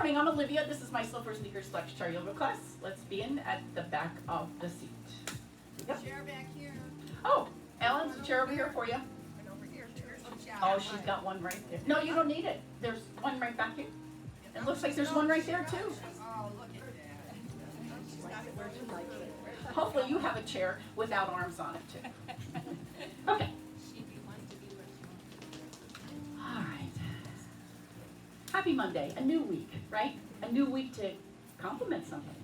morning, I'm Olivia. This is my SilverSneakers Chair Yoga class. Let's begin at the back of the seat. Yep. Chair back here. Oh, Ellen's a chair over here for you. And over here, there's a chair. Oh, she's got one right there. No, you don't need it. There's one right back here. It looks like there's one right there too. Oh, look at that. She's got it where you like it. Hopefully you have a chair without arms on it too. Okay. All right. Happy Monday, a new week, right? A new week to compliment somebody.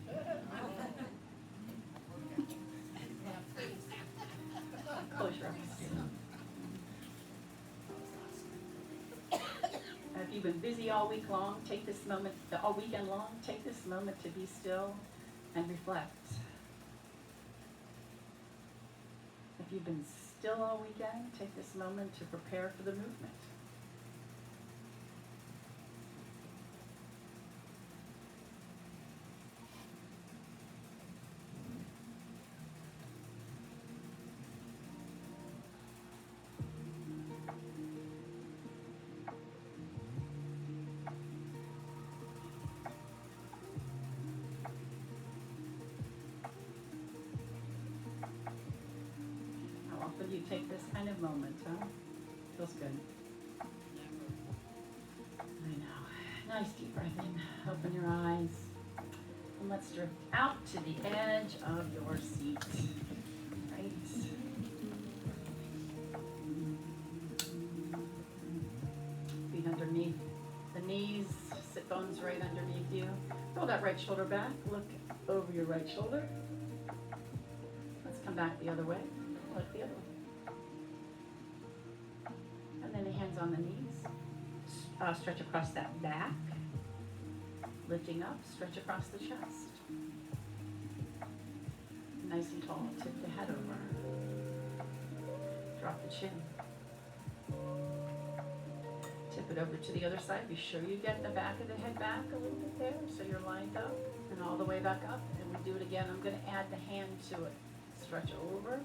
Close your eyes. If you've been busy all week long, take this moment, all weekend long, take this moment to be still and reflect. If you've been still all weekend, take this moment to prepare for the movement. How often do you take this kind of moment, huh? Feels good. I know. Nice deep breath in. Open your eyes. And let's drift out to the edge of your seat. Right. Feet underneath the knees. Sit bones right underneath you. Roll that right shoulder back. Look over your right shoulder. Let's come back the other way. Look the other way. And then the hands on the knees. Stretch across that back. Lifting up, stretch across the chest. Nice and tall. Tip the head over. Drop the chin. Tip it over to the other side. Be sure you get the back of the head back a little bit there so you're lined up. And all the way back up. And we do it again. I'm going to add the hand to it. Stretch over.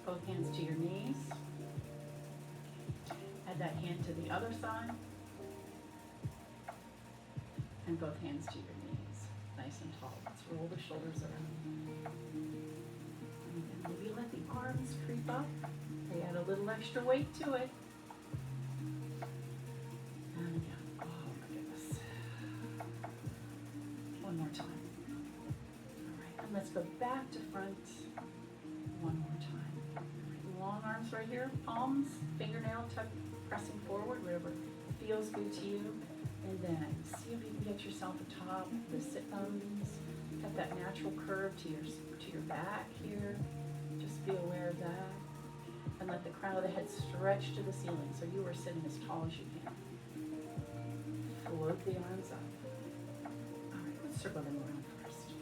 Both hands to your knees. Add that hand to the other side. And both hands to your knees. Nice and tall. Let's roll the shoulders around. And then maybe let the arms creep up. They add a little extra weight to it. And again. Oh my goodness. One more time. All right. And let's go back to front. One more time. Long arms right here. Palms, fingernail tuck, pressing forward, whatever feels good to you. And then see if you can get yourself atop the sit bones. Got that natural curve to your back here. Just be aware of that. And let the crown of the head stretch to the ceiling so you are sitting as tall as you can. Float the arms up. All right, let's circle them around first.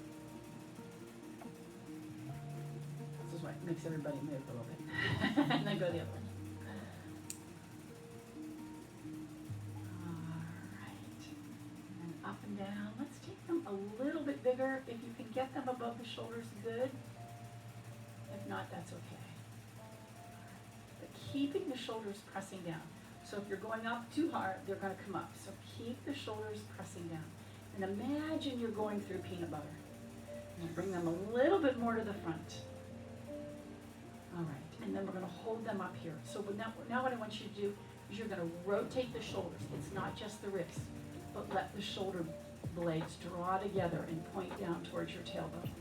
This is what makes everybody move a little bit. And then go the other way. Up and down. Let's take them a little bit bigger. If you can get them above the shoulders, good. If not, that's okay. But keeping the shoulders pressing down. So if you're going up too hard, they're going to come up. So keep the shoulders pressing down. And imagine you're going through peanut butter. And bring them a little bit more to the front. All right. And then we're going to hold them up here. So now what I want you to do is you're going to rotate the shoulders. It's not just the wrists. But let the shoulder blades draw together and point down towards your tailbone.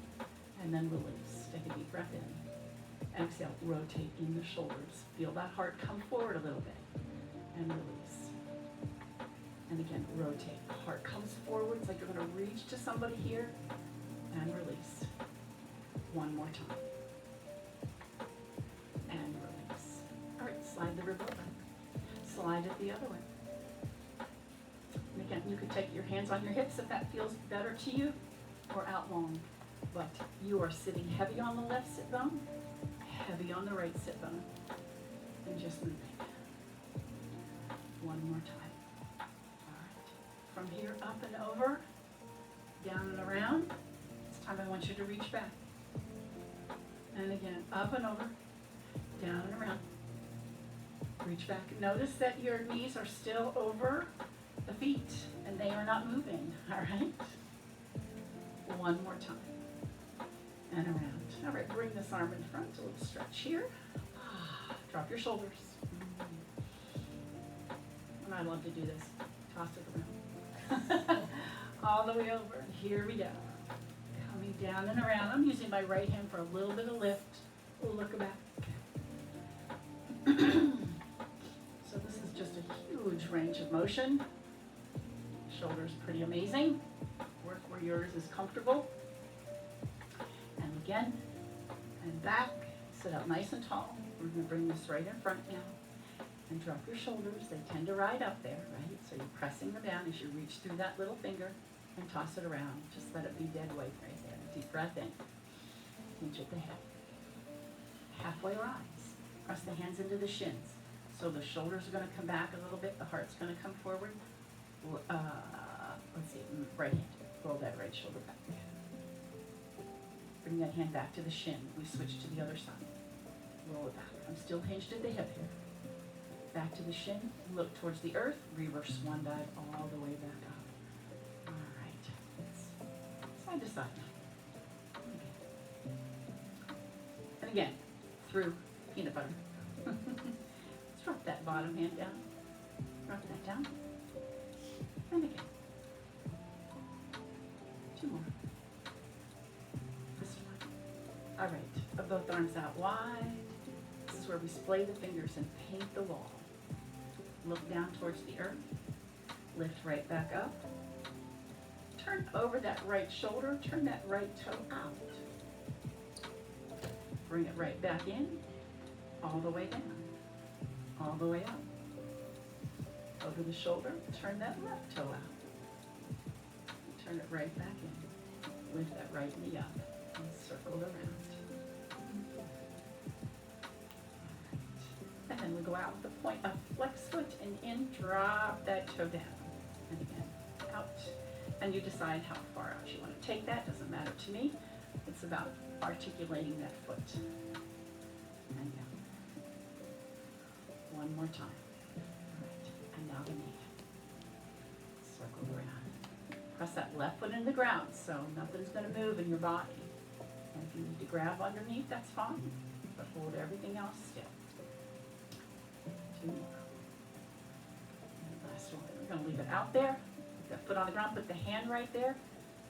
And then release. Take a deep breath in. Exhale, rotate in the shoulders. Feel that heart come forward a little bit. And release. And again, rotate. Heart comes forward. It's like you're going to reach to somebody here. And release. One more time. And release. All right, slide the rib over. Slide it the other way. And again, you could take your hands on your hips if that feels better to you, or out long. But you are sitting heavy on the left sit bone, heavy on the right sit bone, and just moving. One more time. All right. From here, up and over, down and around. This time I want you to reach back. And again, up and over, down and around. Reach back. Notice that your knees are still over the feet, and they are not moving, all right? One more time. And around. All right, bring this arm in front, a little stretch here. Drop your shoulders. And I love to do this. Toss it around. All the way over. Here we go. Coming down and around. I'm using my right hand for a little bit of lift. Oh, look back. So this is just a huge range of motion. Shoulders pretty amazing. Work where yours is comfortable. And again, and back. Sit up nice and tall. We're going to bring this right in front now. And drop your shoulders. They tend to ride up there, right? So you're pressing them down as you reach through that little finger and toss it around. Just let it be dead weight right there. Deep breath in. Hinge at the head. Halfway rise. Press the hands into the shins. So the shoulders are going to come back a little bit. The heart's going to come forward. Let's see, right hand. Roll that right shoulder back. Bring that hand back to the shin. We switch to the other side. Roll it back. I'm still hinged at the hip here. Back to the shin. Look towards the earth. Reverse swan dive all the way back up. All right. Side to side. And again, through peanut butter. Let's drop that bottom hand down. Drop that down. And again. Two more. This one. All right. Both arms out wide. This is where we splay the fingers and paint the wall. Look down towards the earth. Lift right back up. Turn over that right shoulder. Turn that right toe out. Bring it right back in. All the way down. All the way up. Over the shoulder. Turn that left toe out. Turn it right back in. Lift that right knee up. And circle it around. And then we go out with the point of flex foot and in, drop that toe down. And again, out. And you decide how far out you want to take that. Doesn't matter to me. It's about articulating that foot. And down. One more time. All right. And now the knee. Circle around. Press that left foot into the ground so nothing's going to move in your body. And if you need to grab underneath, that's fine. But hold everything else still. Two more. And last one. We're going to leave it out there. Put that foot on the ground. Put the hand right there.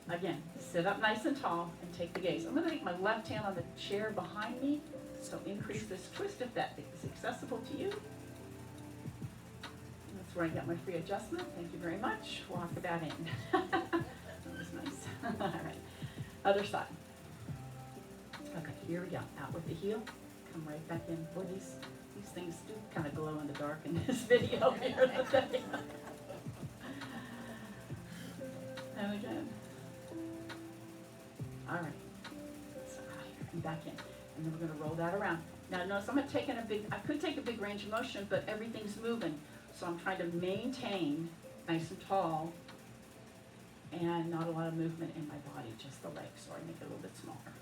Again, sit up nice and tall and take the gaze. I'm going to take my left hand on the chair behind me. So increase this twist if that is accessible to you. And that's where I got my free adjustment. Thank you very much. Walk that in. That was nice. All right. Other side. Okay, here we go. Out with the heel. Come right back in. Boy, these things do kind of glow in the dark in this video here. And again. All right. So out here and back in. And then we're going to roll that around. Now notice I'm not taking I could take a big range of motion, but everything's moving. So I'm trying to maintain nice and tall and not a lot of movement in my body, just the legs, so I make it a little bit smaller.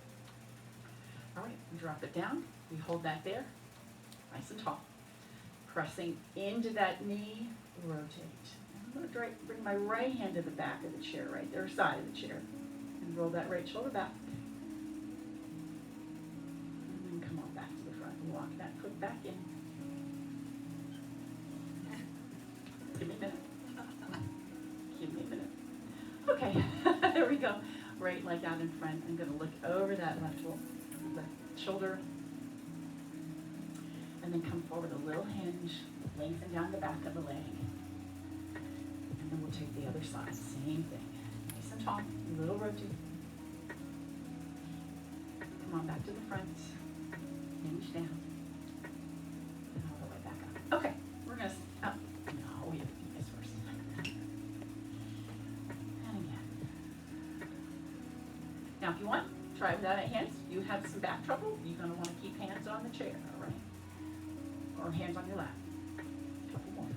All right, we drop it down. We hold that there, nice and tall. Pressing into that knee, rotate. I'm going to bring my right hand to the back of the chair, right there, side of the chair, and roll that right shoulder back. And then come on back to the front and walk that foot back in. Give me a minute. Give me a minute. Okay, there we go. Right leg out in front. I'm going to look over that left shoulder. And then come forward a little hinge. Lengthen down the back of the leg. And then we'll take the other side. Same thing. Nice and tall. A little rotate. Come on back to the front. Hinge down. And all the way back up. Okay, we're going to... Oh, no, we have to do this first. And again. Now, if you want, try without hands. You have some back trouble, you're going to want to keep hands on the chair, all right? Or hands on your lap. A couple more.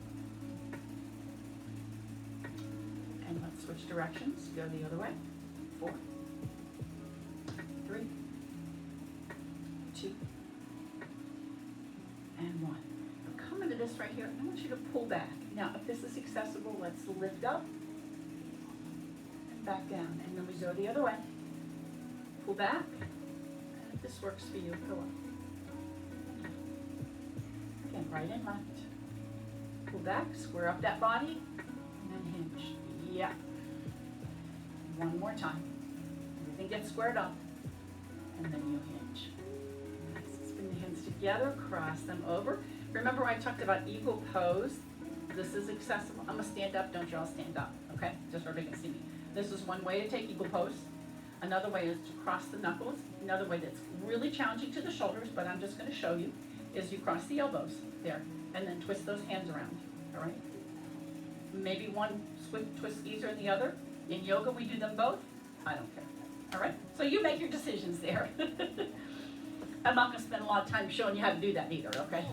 And let's switch directions. Go the other way. 4, 3, 2, and 1. Now come into this right here. I want you to pull back. Now, if this is is accessible. Let's lift up and back down. And then we go the other way. Pull back. And if this works for you, go up. Again, right and left. Pull back, square up that body, and then hinge. Yeah. One more time. Everything gets squared up, and then you hinge. Nice. Spin the hands together, cross them over. Remember I talked about eagle pose. This is accessible. I'm gonna stand up, don't y'all stand up, okay? Just so everybody can see me. This is one way to take eagle pose. Another way is to cross the knuckles. Another way that's really challenging to the shoulders, but I'm just gonna show you, is you cross the elbows there, and then twist those hands around, all right? Maybe one swift twist easier than the other. In yoga, we do them both. I don't care, all right? So you make your decisions there. I'm not gonna spend a lot of time showing you how to do that either, okay?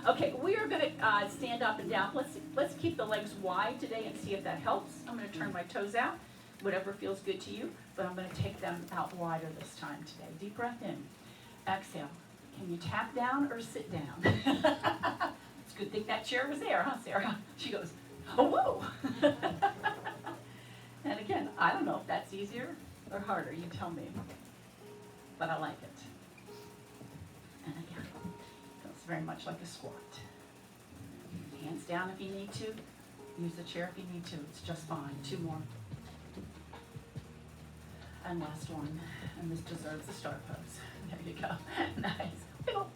Okay, we are gonna stand up and down. Let's keep the legs wide today and see if that helps. I'm gonna turn my toes out, whatever feels good to you, but I'm gonna take them out wider this time today. Deep breath in, exhale. Can you tap down or sit down? It's a good thing that chair was there, huh, Sarah? She goes, oh, whoa. And again, I don't know if that's easier or harder, you tell me, but I like it. And again, feels very much like a squat. Hands down if you need to. Use the chair if you need to. It's just fine. 2 more. And last one. And this deserves a star pose. There you go. Nice. Wiggle.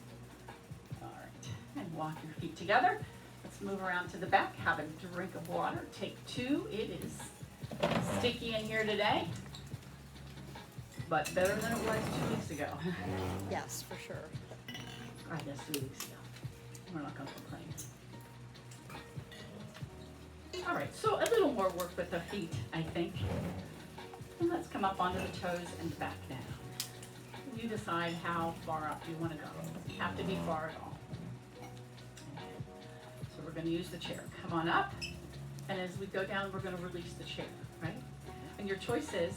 All right. And walk your feet together. Let's move around to the back. Have a drink of water. Take 2. It is sticky in here today, but better than it was 2 weeks ago. Yes, for sure. I guess 3 weeks ago. We're not going to complain. All right, so a little more work with the feet, I think. And let's come up onto the toes and back now. You decide how far up you want to go. You have to be far at all. So we're going to use the chair. Come on up. And as we go down, we're going to release the chair, right? And your choice is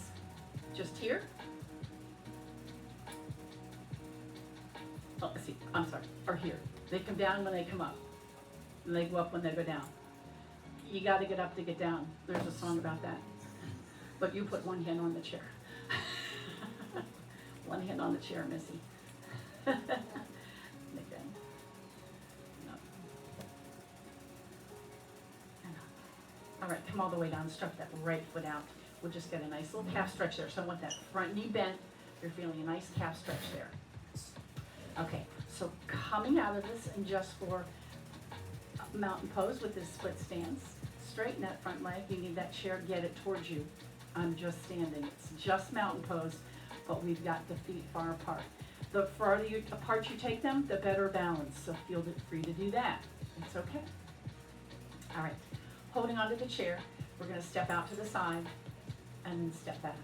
just here. Oh, let's see, I'm sorry, or here. They come down when they come up, and they go up when they go down. You got to get up to get down. There's a song about that. But you put one hand on the chair. One hand on the chair, Missy. Again. Up. And up. All right, come all the way down. Stretch that right foot out. We'll just get a nice little calf stretch there. So I want that front knee bent. You're feeling a nice calf stretch there. Okay, so coming out of this and just for mountain pose with this split stance, straighten that front leg. You need that chair, get it towards you. I'm just standing. It's just mountain pose, but we've got the feet far apart. The farther apart you take them, the better balance. So feel free to do that. It's okay. All right, holding onto the chair, we're going to step out to the side and then step back.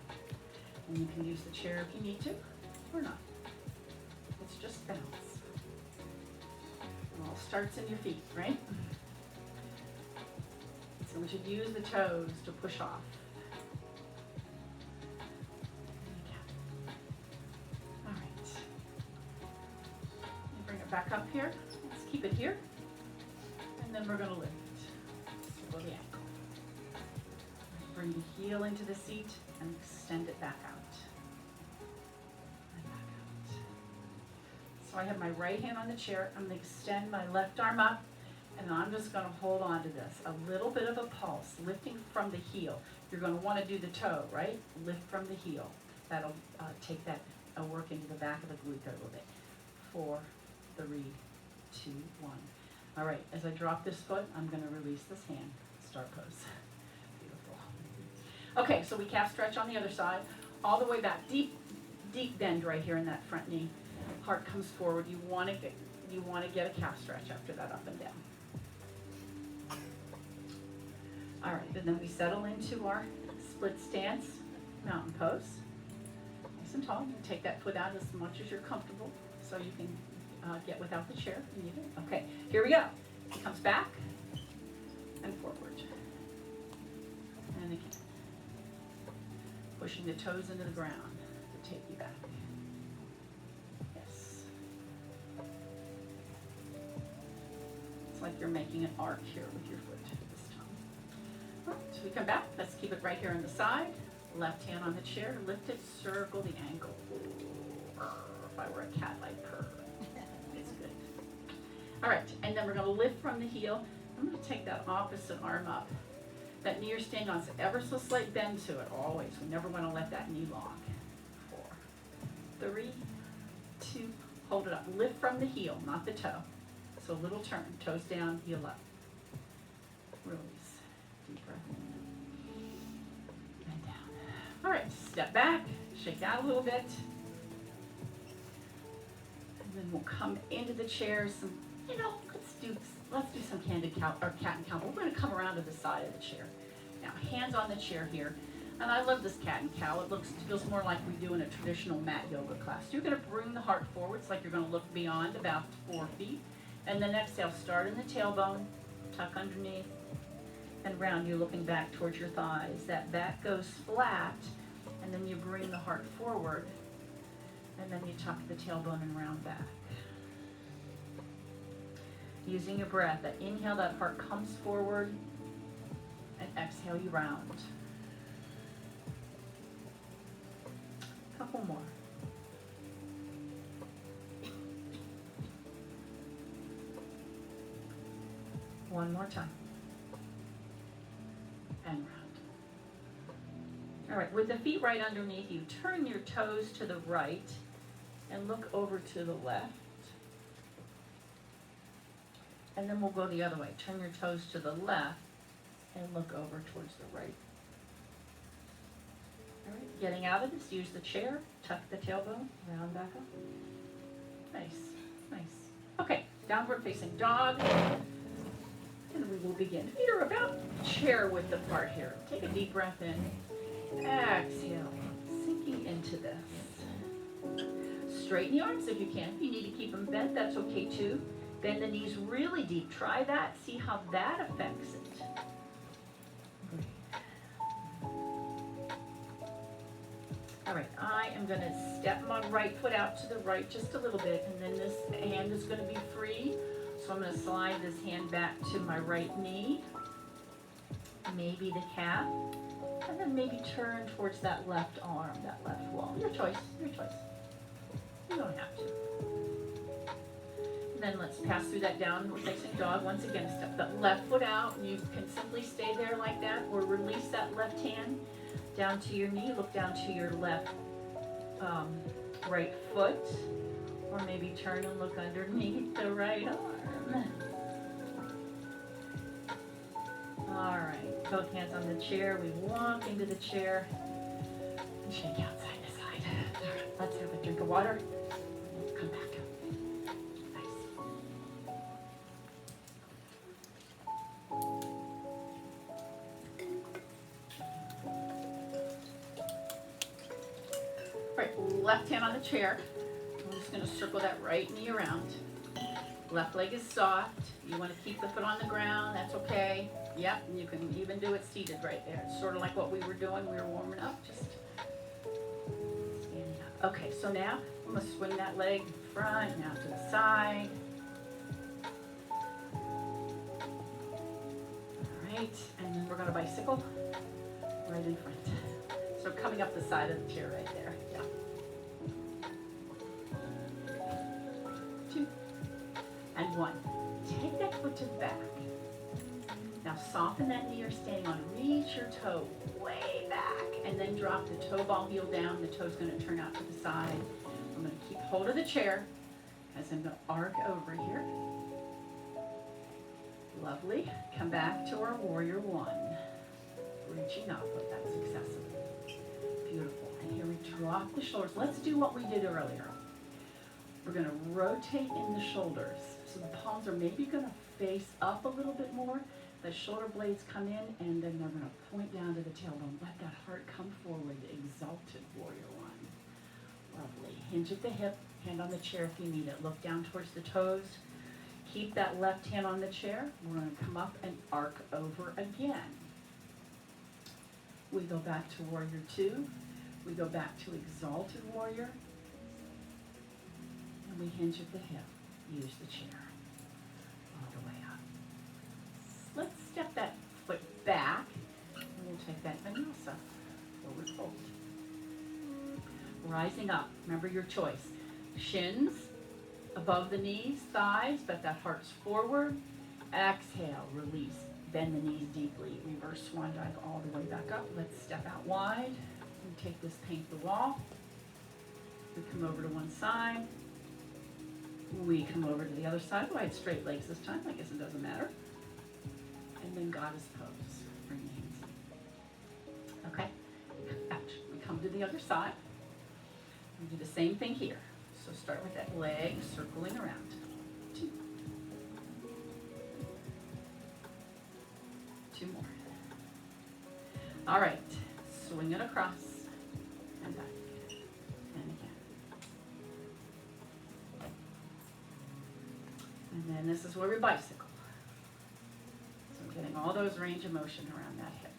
And you can use the chair if you need to or not. It's just balance. It all starts in your feet, right? So we should use the toes to push off. All right. You bring it back up here. Let's keep it here. And then we're going to lift. Circle the ankle. Bring the heel into the seat and extend it back out. So I have my right hand on the chair. I'm going to extend my left arm up, and I'm just going to hold on to this. A little bit of a pulse, lifting from the heel. You're going to want to do the toe, right? Lift from the heel. That'll take that work into the back of the glute a little bit. 4, 3, 2, 1. All right, as I drop this foot, I'm going to release this hand. Star pose. Beautiful. Okay, so we calf stretch on the other side, all the way back. Deep, deep bend right here in that front knee. Heart comes forward. You want to get a calf stretch after that, up and down. All right, and then we settle into our split stance, mountain pose. Nice and tall. You take that foot out as much as you're comfortable, so you can get without the chair if you need it. Okay, here we go. It comes back and forward. And again, pushing the toes into the ground to take you back. Like like you're making an arc here with your foot this time. All right, so we come back. Let's keep it right here on the side. Left hand on the chair, lift it, circle the ankle. If I were a cat, I'd purr. It's good. All right, and then we're going to lift from the heel. I'm going to take that opposite arm up. That knee you're staying on is ever so slight bend to it, always. We never want to let that knee lock. 4, 3, 2, hold it up. Lift from the heel, not the toe. So a little turn, toes down, heel up. Release. Deep breath in and down. All right, step back, shake out a little bit. And then we'll come into the chair. Some, let's do some candid cow or cat and cow. We're going to come around to the side of the chair. Now, hands on the chair here. And I love this cat and cow. It feels more like we do in a traditional mat yoga class. You're going to bring the heart forwards like you're going to look beyond about 4 feet. And then exhale, start in the tailbone, tuck underneath, and round. You're looking back towards your thighs. That back goes flat, and then you bring the heart forward, and then you tuck the tailbone and round back. Using your breath, that inhale, that heart comes forward, and exhale, you round. Couple more. One more time. And round. All right, with the feet right underneath you, turn your toes to the right and look over to the left. And then we'll go the other way. Turn your toes to the left and look over towards the right. All right, getting out of this, use the chair, tuck the tailbone, round back up. Nice, nice. Okay, downward facing dog. And we will begin. Feet are about chair width apart here. Take a deep breath in. Exhale, sinking into this. Straighten the arms if you can. If you need to keep them bent, that's okay too. Bend the knees really deep. Try that. See how that affects it. All right, I am going to step my right foot out to the right just a little bit, and then this hand is going to be free. So I'm going to slide this hand back to my right knee, maybe the calf, and then maybe turn towards that left arm, that left wall. Your choice, your choice. You don't have to. And then let's pass through that downward facing dog. Once again, step the left foot out. You can simply stay there like that, or release that left hand down to your knee. Look down to your left right foot, or maybe turn and look underneath the right arm. All right, both hands on the chair. We walk into the chair and shake out side to side. All right, let's have a drink of water. Come back. Nice. All right, left hand on the chair. I'm just going to circle that right knee around. Left leg is soft. You want to keep the foot on the ground. That's okay. Yep, and you can even do it seated right there. It's sort of like what we were doing. We were warming up. Just standing up. Okay, so now I'm going to swing that leg front, now to the side. All right, and then we're going to bicycle right in front. So coming up the side of the chair right there. Yeah. 2 and 1. Take that foot to the back. Now soften that knee you're standing on. Reach your toe way back and then drop the toe ball heel down. The toe's going to turn out to the side. I'm going to keep hold of the chair as I'm going to arc over here. Lovely. Come back to our warrior 1. Reaching up with that successively. Beautiful. And here we drop the shoulders. Let's do what we did earlier. We're going to rotate in the shoulders. So the palms are maybe going to face up a little bit more. The shoulder blades come in, and then they're going to point down to the tailbone. Let that heart come forward. Exalted warrior 1. Lovely. Hinge at the hip. Hand on the chair if you need it. Look down towards the toes. Keep that left hand on the chair. We're going to come up and arc over again. We go back to warrior 2. We go back to exalted warrior. And we hinge at the hip. Use the chair. All the way up. rising up. Remember your choice. Shins above the knees, thighs, but that heart's forward. Exhale, release. Bend the knees deeply. Reverse swan dive all the way back up. Let's step out wide. And take this paint the wall. We come over to one side. We come over to the other side. Oh, I had straight legs this time. I guess it doesn't matter. And then goddess pose. Bring the hands in. Okay. Ouch. We come to the other side. We do the same thing here. So start with that leg circling around. 2. 2 more. All right. Swing it across and back. And again. And then this is where we bicycle. So I'm getting all those range of motion around that hip.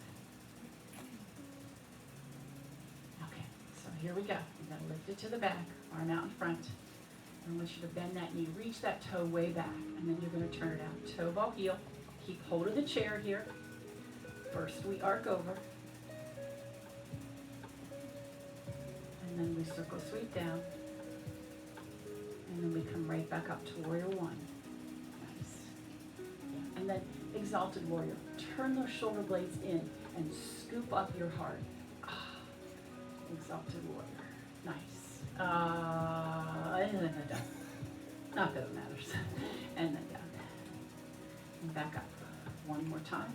Okay, so here we go. You're going to lift it to the back, arm out in front. I want you to bend that knee, reach that toe way back, and then you're going to turn it out. Toe ball heel. Keep hold of the chair here. First we arc over. And then we circle sweep down. And then we come right back up to warrior 1. Nice. And then exalted warrior. Turn those shoulder blades in and scoop up your heart. Exalted warrior. Nice. And then down. Not that it matters. And then down. And back up. One more time.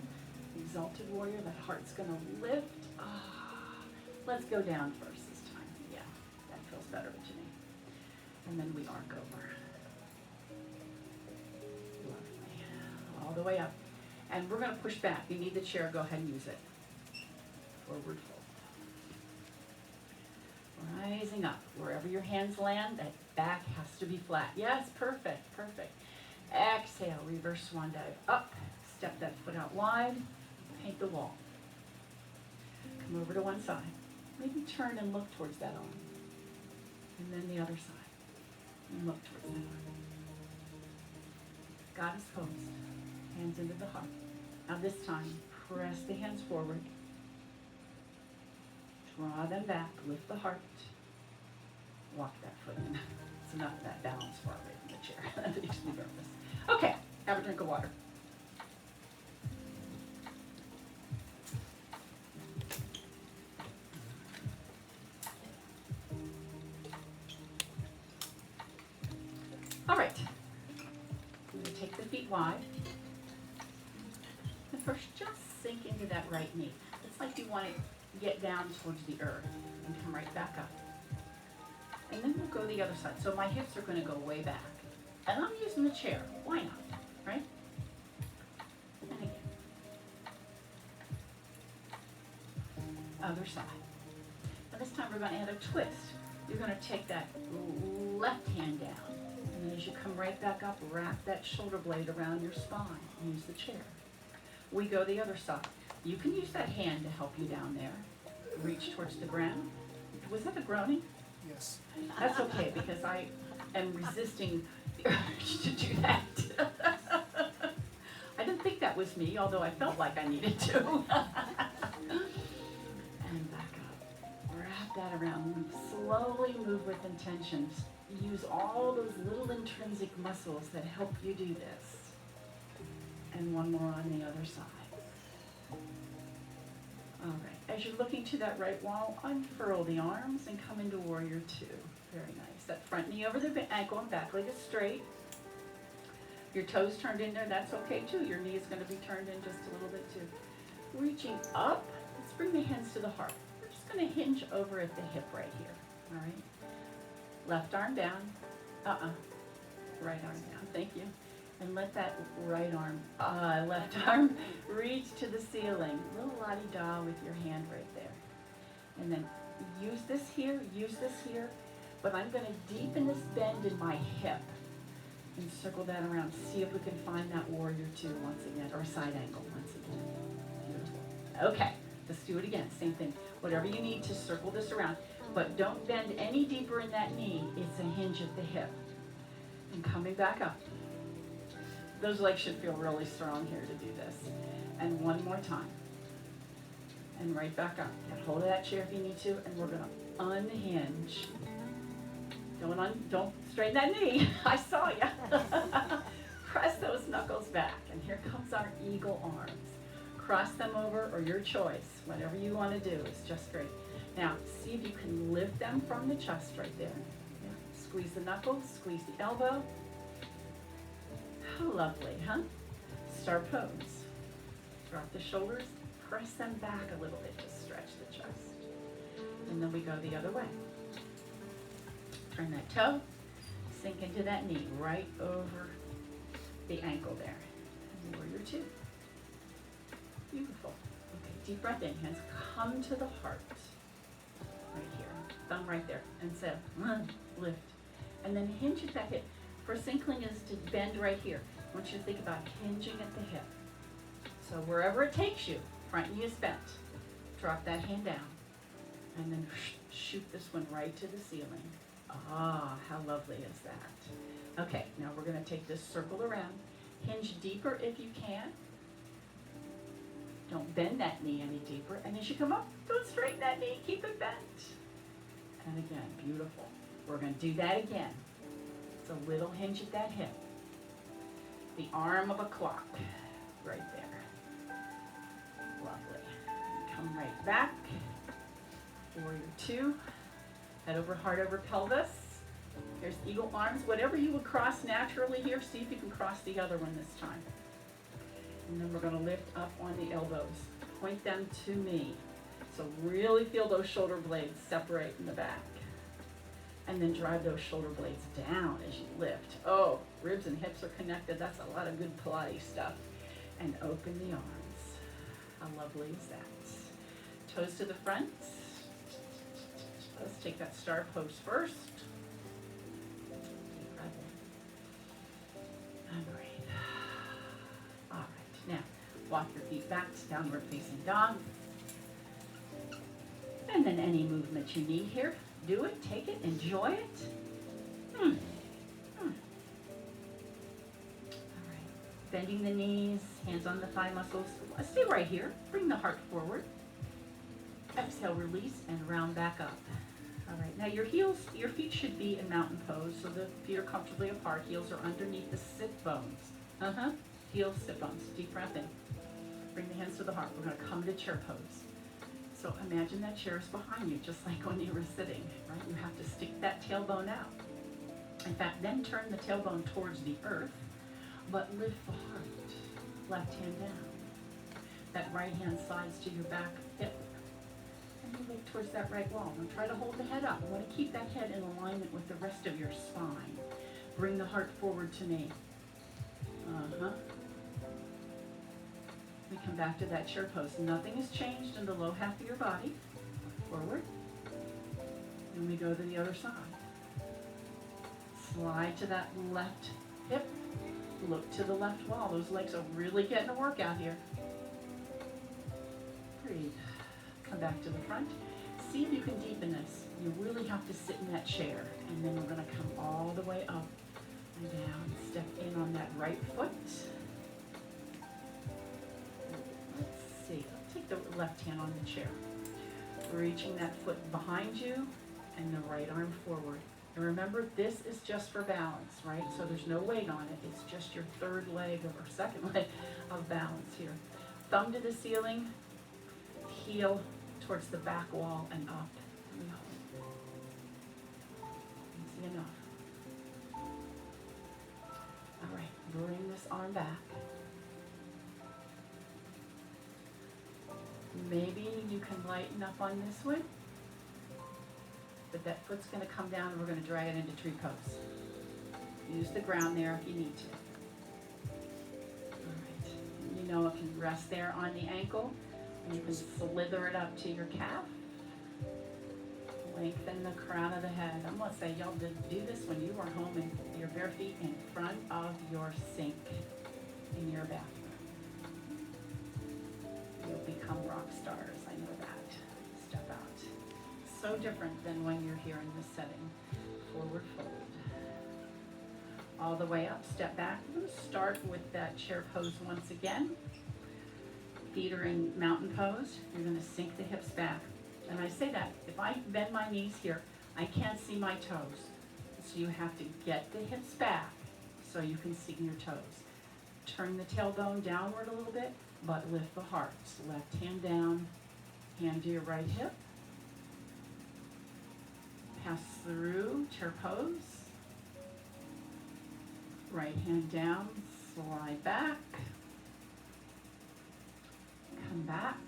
Exalted warrior. That heart's going to lift. Let's go down first this time. Yeah, that feels better to me. And then we arc over. Lovely. All the way up. And we're going to push back. You need the chair. Go ahead and use it. Forward fold. Rising up. Wherever your hands land, that back has to be flat. Yes, perfect, perfect. Exhale, reverse swan dive up. Step that foot out wide. Paint the wall. Come over to one side. Maybe turn and look towards that arm. And then the other side. And look towards that arm. Goddess pose. Hands into the heart. Now this time, press the hands forward. Draw them back, lift the heart, walk that foot in. It's enough of that balance far away from the chair. That makes me nervous. Okay, have a drink of water. All right, I'm going to take the feet wide. And first, just sink into that right knee. It's like you want to get down towards the earth and come right back up. And then we'll go the other side. So my hips are going to go way back. And I'm using the chair. Why not? Right? And again. Other side. And this time we're going to add a twist. You're going to take that left hand down. And then as you come right back up, wrap that shoulder blade around your spine. Use the chair. We go the other side. You can use that hand to help you down there. Reach towards the ground. Was that a groaning? Yes. That's okay, because I am resisting the urge to do that. I didn't think that was me, although I felt like I needed to. And back up. Wrap that around. Slowly move with intention. Use all those little intrinsic muscles that help you do this. And one more on the other side. All right, as you're looking to that right wall, unfurl the arms and come into warrior 2. Very nice. That front knee over the ankle and back leg is straight. Your toes turned in there, that's okay too. Your knee is going to be turned in just a little bit too. Reaching up, let's bring the hands to the heart. We're just going to hinge over at the hip right here, all right? Left arm down, right arm down, thank you. And let that right arm, left arm reach to the ceiling. Little la-di-da with your hand right there. And then use this here, but I'm going to deepen this bend in my hip and circle that around. See if we can find that warrior 2 once again, or side angle once again. Beautiful. Okay, let's do it again, same thing. Whatever you need to circle this around, but don't bend any deeper in that knee. It's a hinge at the hip. And coming back up. Those legs should feel really strong here to do this. And one more time. and right back up. Get hold of that chair if you need to, and we're gonna unhinge. Don't straighten that knee. I saw ya. Press those knuckles back, and here comes our eagle arms. Cross them over, or your choice. Whatever you want to do is just great. Now, see if you can lift them from the chest right there. Yeah. Squeeze the knuckles, squeeze the elbow. How lovely, huh? Star pose. Drop the shoulders, press them back a little bit to stretch the chest. And then we go the other way. Turn that toe, sink into that knee right over the ankle there. And warrior two. Beautiful. Okay, deep breath in, hands come to the heart. Right here, thumb right there, and so lift. And then hinge at that hip. First inkling is to bend right here. I want you to think about hinging at the hip. So wherever it takes you, front knee is bent. Drop that hand down. And then shoot this one right to the ceiling. Ah, how lovely is that? Okay, now we're going to take this circle around. Hinge deeper if you can. Don't bend that knee any deeper. And as you come up, don't straighten that knee. Keep it bent. And again, beautiful. We're going to do that again. It's a little hinge at that hip. The arm of a clock right there. Lovely. Come right back. Warrior two. Head over heart over pelvis. Here's eagle arms. Whatever you would cross naturally here, see if you can cross the other one this time. And then we're going to lift up on the elbows. Point them to me. So really feel those shoulder blades separate in the back. And then drive those shoulder blades down as you lift. Oh, ribs and hips are connected. That's a lot of good Pilates stuff. And open the arms. How lovely is that? Toes to the front. Let's take that star pose first. Deep breath in. And breathe. All right, now walk your feet back to downward facing dog. And then any movement you need here, do it, take it, enjoy it. All right, bending the knees, hands on the thigh muscles. Stay right here, bring the heart forward. Exhale, release, and round back up. All right, now your feet should be in mountain pose, so the feet are comfortably apart. Heels are underneath the sit bones. Heels, sit bones. Deep breath in. Bring the hands to the heart. We're going to come to chair pose. So imagine that chair is behind you, just like when you were sitting, right? You have to stick that tailbone out. In fact, then turn the tailbone towards the earth, but lift the heart. Left hand down. That right hand slides to your back hip. And you look towards that right wall. And try to hold the head up. You want to keep that head in alignment with the rest of your spine. Bring the heart forward to me. We come back to that chair pose. Nothing has changed in the low half of your body. Forward. And we go to the other side. Slide to that left hip. Look to the left wall. Those legs are really getting a workout here. Breathe. Come back to the front. See if you can deepen this. You really have to sit in that chair. And then we're going to come all the way up and down. Step in on that right foot. Let's see. Take the left hand on the chair. Reaching that foot behind you and the right arm forward. And remember, this is just for balance, right? So there's no weight on it. It's just your third leg or second leg of balance here. Thumb to the ceiling, heel towards the back wall and up. And hold. Easy enough. All right, bring this arm back. Maybe you can lighten up on this one. But that foot's going to come down and we're going to drag it into tree pose. Use the ground there if you need to. All right. You know it can rest there on the ankle. And you can slither it up to your calf. Lengthen the crown of the head. I'm going to say y'all did do this when you were home and your bare feet in front of your sink in your bathroom. You'll become rock stars. I know that. Step out. So different than when you're here in this setting. Forward fold. All the way up, step back. We're going to start with that chair pose once again. Feet are in mountain pose. You're gonna sink the hips back. And I say that, if I bend my knees here, I can't see my toes. So you have to get the hips back so you can see your toes. Turn the tailbone downward a little bit, but lift the heart. So left hand down, hand to your right hip. Pass through, chair pose. Right hand down, slide back. Come back.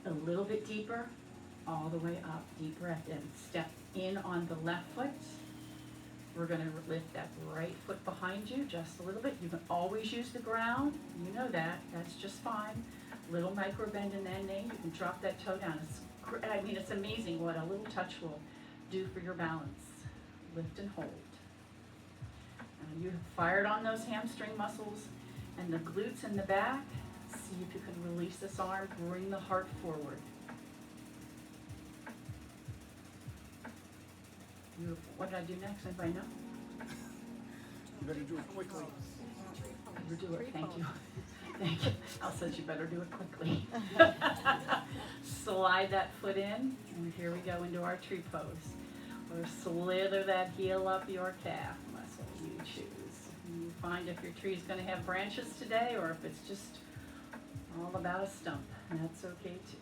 A little bit deeper, all the way up. Deep breath in. Step in on the left foot. We're going to lift that right foot behind you just a little bit. You can always use the ground. You know that. That's just fine. Little micro bend in that knee. You can drop that toe down. It's amazing what a little touch will do for your balance. Lift and hold. You have fired on those hamstring muscles and the glutes in the back. See if you can release this arm. Bring the heart forward. Beautiful. What did I do next? Anybody know? You better do it quickly. Better do it. Thank you. Thank you. Al says you better do it quickly. Slide that foot in, and here we go into our tree pose. Or slither that heel up your calf muscle. You choose. You find if your tree is going to have branches today, or if it's just all about a stump. That's okay too.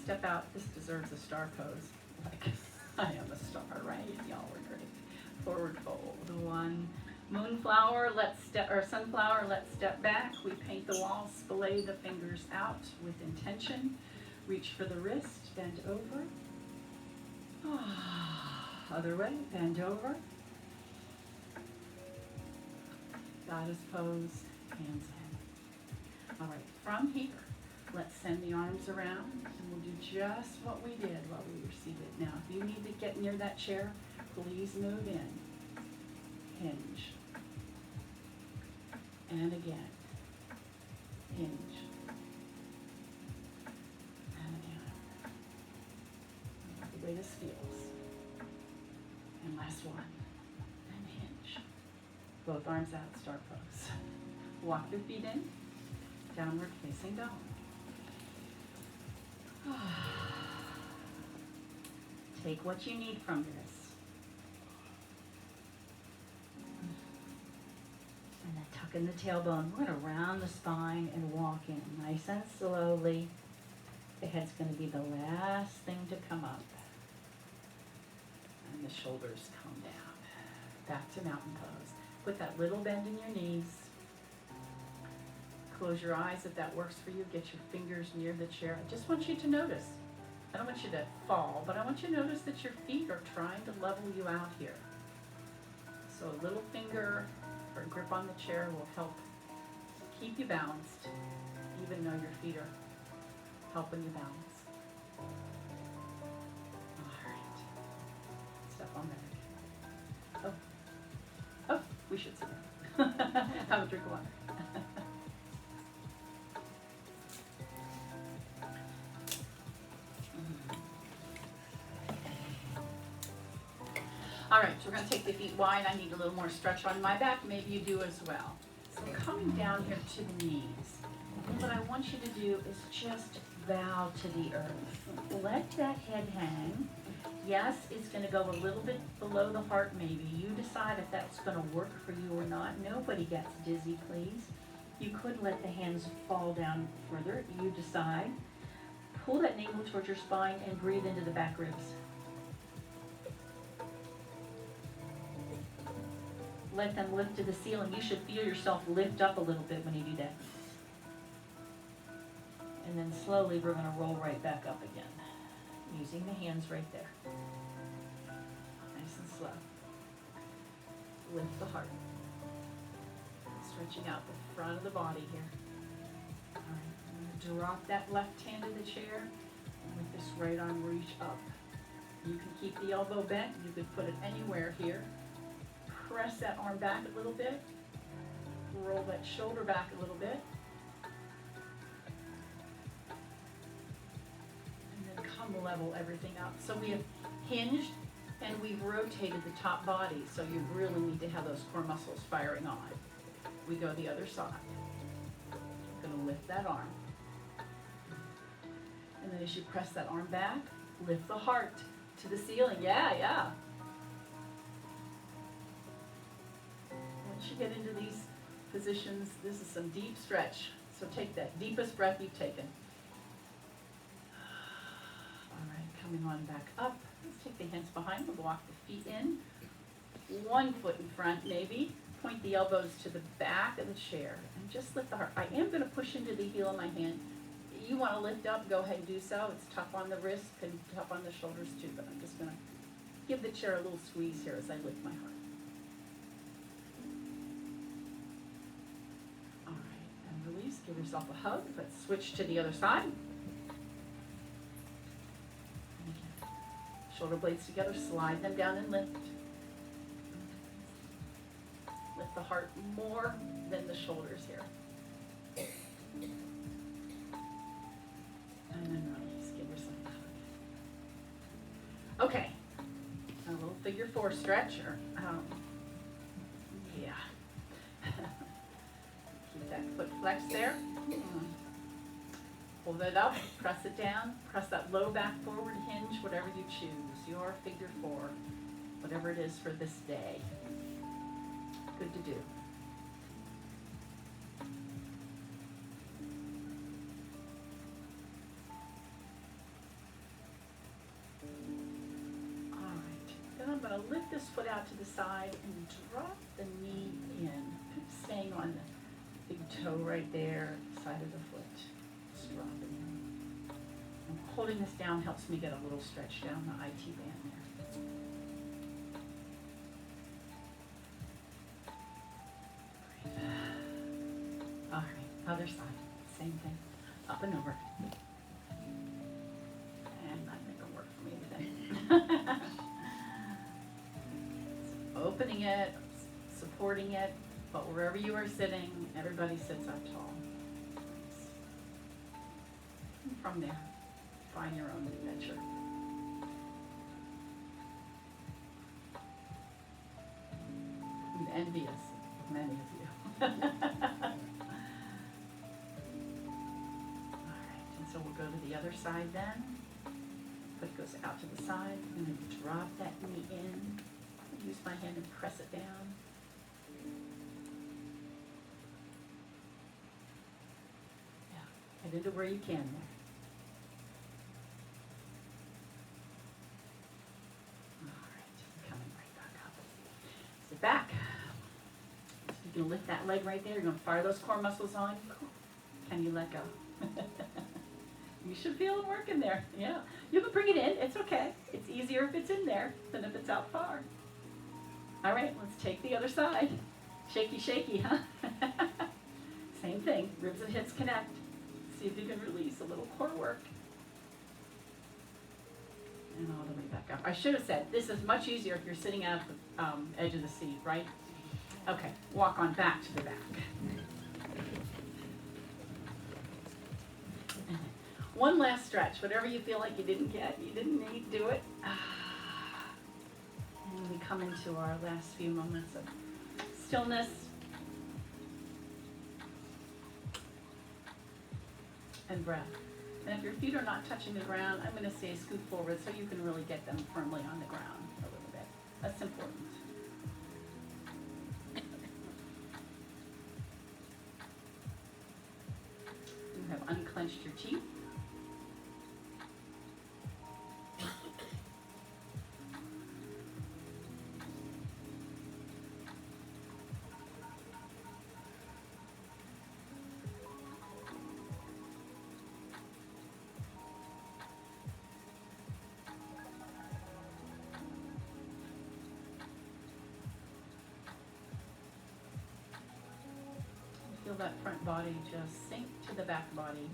Step out. This deserves a star pose. Like I am a star, right? Y'all were great. Forward fold. One. Moonflower, sunflower, let's step back. We paint the wall, splay the fingers out with intention. Reach for the wrist, bend over. Other way, bend over. Goddess pose, hands in. All right, from here, let's send the arms around, and we'll do just what we did while we were seated. Now, if you need to get near that chair, please move in. Hinge. And again. Hinge. And again. The way this feels. And last one. And hinge. Both arms out, star pose. Walk your feet in. Downward facing dog. Take what you need from this. And then tuck in the tailbone. We're going to round the spine and walk in nice and slowly. The head's going to be the last thing to come up. And the shoulders come down. Back to mountain pose. Put that little bend in your knees. Close your eyes if that works for you. Get your fingers near the chair. I just want you to notice. I don't want you to fall, but I want you to notice that your feet are trying to level you out here. So a little finger or grip on the chair will help keep you balanced, even though your feet are helping you balance. All right. Step on back. Oh, we should sit down. Have a drink of water. All right, so we're going to take the feet wide. I need a little more stretch on my back. Maybe you do as well. So coming down here to the knees. And what I want you to do is just bow to the earth. Let that head hang. Yes, it's going to go a little bit below the heart maybe. You decide if that's going to work for you or not. Nobody gets dizzy, please. You could let the hands fall down further. You decide. Pull that navel towards your spine and breathe into the back ribs. Let them lift to the ceiling. You should feel yourself lift up a little bit when you do that. And then slowly we're going to roll right back up again. Using the hands right there. Nice and slow. Lift the heart. Stretching out the front of the body here. All right. I'm going to drop that left hand in the chair. And with this right arm, reach up. You can keep the elbow bent. You could put it anywhere here. Press that arm back a little bit. Roll that shoulder back a little bit. And then come level everything out. So we have hinged and we've rotated the top body, so you really need to have those core muscles firing on. We go the other side. Gonna lift that arm. And then as you press that arm back, lift the heart to the ceiling. Yeah, yeah. Once you get into these positions, this is some deep stretch. So take that deepest breath you've taken. All right, coming on back up. Let's take the hands behind. We'll walk the feet in. One foot in front, maybe. Point the elbows to the back of the chair and just lift the heart. I am going to push into the heel of my hand. You want to lift up, go ahead and do so. It's tough on the wrist and tough on the shoulders too, but I'm just going to give the chair a little squeeze here as I lift my heart. All right, and release. Give yourself a hug. Let's switch to the other side. And again, shoulder blades together, slide them down and lift. Lift the heart more than the shoulders here. And then release. Give yourself a hug. Okay. A little figure four stretch. Yeah. Keep that foot flexed there. Hold it up. Press it down. Press that low back forward hinge, whatever you choose. Your figure four. Whatever it is for this day. Good to do. All right. Then I'm going to lift this foot out to the side and drop the knee in. Staying on the big toe right there, side of the foot. Just drop it in. And holding this down helps me get a little stretch down the IT band there. All right, other side, same thing, up and over. And not gonna work for me today. Opening it, supporting it, but wherever you are sitting, everybody sits up tall. And from there, find your own adventure. I'm envious of many of you. So we'll go to the other side then. Foot goes out to the side. I'm going to drop that knee in. Use my hand and press it down. Yeah, get into where you can there. All right, coming right back up. Sit back. So you're going to lift that leg right there. You're going to fire those core muscles on. Can you let go? You should feel it working there. Yeah. You can bring it in. It's okay. It's easier if it's in there than if it's out far. All right, let's take the other side. Shaky, shaky, huh? Same thing. Ribs and hips connect. See if you can release a little core work. And all the way back up. I should have said, this is much easier if you're sitting at the edge of the seat, right? Okay, walk on back to the back. One last stretch, whatever you feel like you didn't get, you didn't need, do it. And we come into our last few moments of stillness. And breath. And if your feet are not touching the ground, I'm going to say scoot forward so you can really get them firmly on the ground a little bit. That's important. You have unclenched your teeth. Feel that front body just sink to the back body.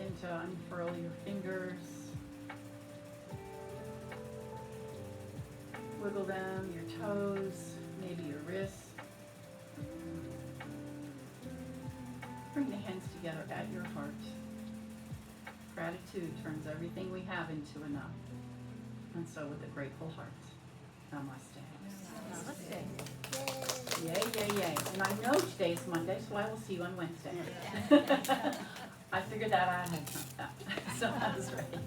begin to unfurl your fingers. Wiggle them, your toes, maybe your wrists. Bring the hands together at your heart. Gratitude turns everything we have into enough. And so with a grateful heart, namaste. Namaste. Yay, yay, yay. And I know today is Monday, so I will see you on Wednesday. I figured that I had that. So I was ready.